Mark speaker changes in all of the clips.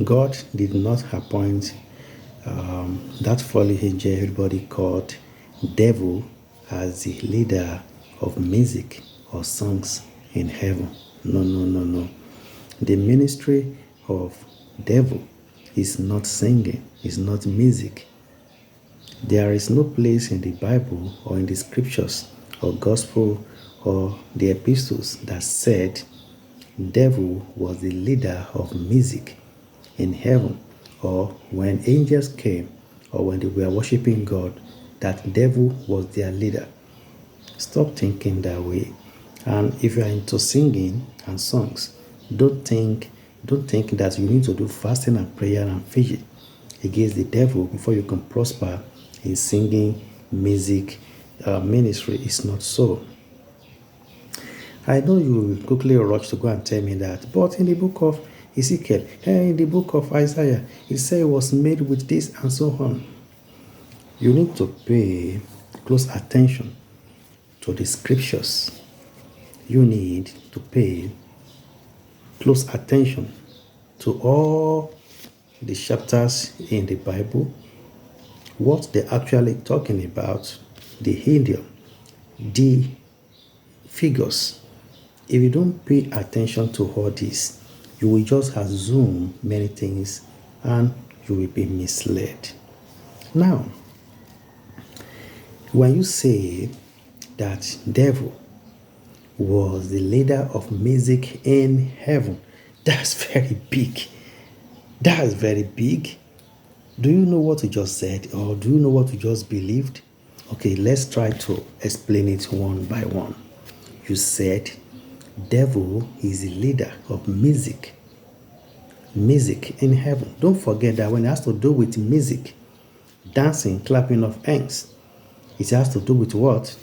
Speaker 1: God did not appoint that fallen angel everybody called devil as the leader of music or songs in heaven. No, no, no, no. The ministry of devil is not singing, is not music. There is no place in the Bible or in the scriptures or gospel or the epistles that said devil was the leader of music in heaven, or when angels came, or when they were worshiping God, that devil was their leader. Stop thinking that way. And if you are into singing and songs, don't think don't think that you need to do fasting and prayer and vigil against the devil before you can prosper in singing, music, ministry. It's not so. I know you will quickly rush to go and tell me that, but in the book of Ezekiel, in the book of Isaiah, it said it was made with this and so on. You need to pay close attention to the scriptures. You need to pay close attention to all the chapters in the Bible, what they're actually talking about, the idiom, the figures. If you don't pay attention to all this, you will just assume many things and you will be misled. Now, when you say that devil was the leader of music in heaven, that's very big. That's very big. Do you know what you just said, or do you know what you just believed? Okay, let's try to explain it one by one. You said devil is the leader of music in heaven. Don't forget that when it has to do with music, dancing, clapping of hands, it has to do with what?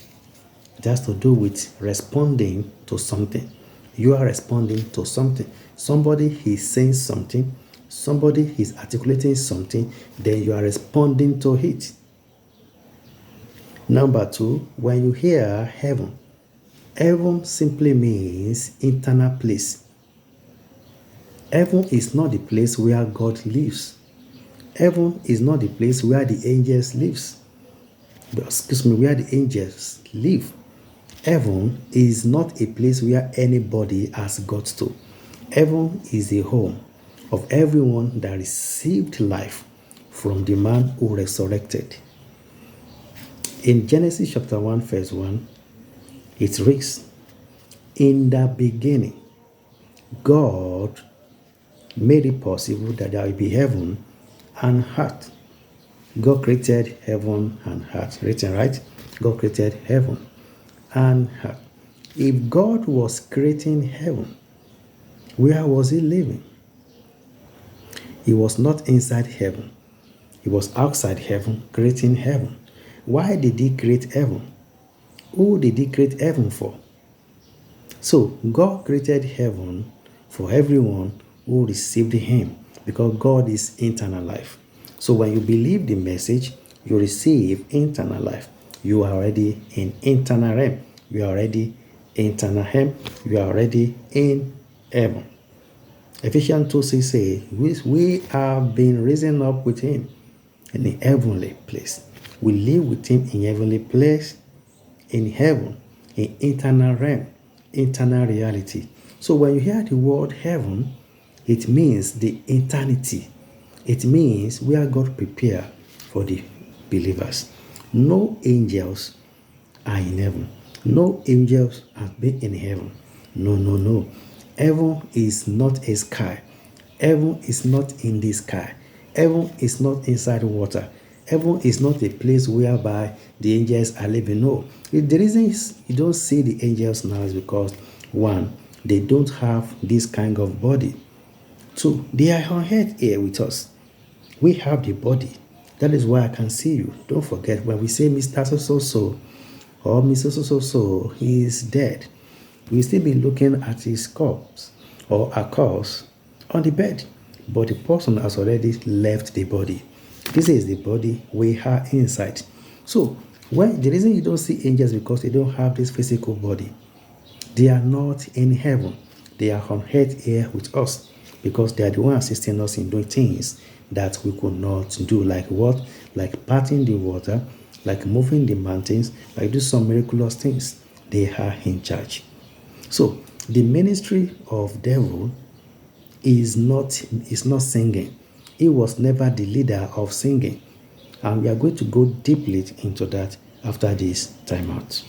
Speaker 1: It has to do with responding to something. You are responding to something. Somebody is saying something, somebody is articulating something, then you are responding to it. Number two, when you hear heaven, heaven simply means internal place. Heaven is not the place where God lives. Heaven is not the place where the angels lives. Where the angels live. Heaven is not a place where anybody has got to. Heaven is the home of everyone that received life from the man who resurrected. In Genesis chapter 1, verse 1, it reads, "In the beginning, God made it possible that there will be heaven and earth." God created heaven and earth. Written, right? God created heaven and earth. If God was creating heaven, where was he living? He was not inside heaven. He was outside heaven, creating heaven. Why did he create heaven? Who did he create heaven for? So, God created heaven for everyone who received him, because God is eternal life. So, when you believe the message, you receive eternal life. You are already in eternal realm. You are already in eternal realm. You are already in heaven. Ephesians 2:6 says, we have been risen up with him in the heavenly place. We live with him in heavenly place, in heaven, in eternal realm, eternal reality. So when you hear the word heaven, it means the eternity. It means where God prepared for the believers. No angels are in heaven. No angels have been in heaven. No, no, no. Heaven is not a sky. Heaven is not in the sky. Heaven is not inside water. Heaven is not a place whereby the angels are living. No. The reason is you don't see the angels now is because, one, they don't have this kind of body. Two, they are on earth here with us. We have the body. That is why I can see you. Don't forget, when we say Mr. So-so-so or Mr. So-so-so, he is dead, we still be looking at his corpse or a corpse on the bed. But the person has already left the body. This is the body we are inside. So, the reason you don't see angels because they don't have this physical body. They are not in heaven. They are on earth here with us. because they are the one assisting us in doing things that we could not do. Like what? Like parting the water, like moving the mountains, like do some miraculous things. They are in charge. So the ministry of devil is not singing. He was never the leader of singing. And we are going to go deeply into that after this timeout.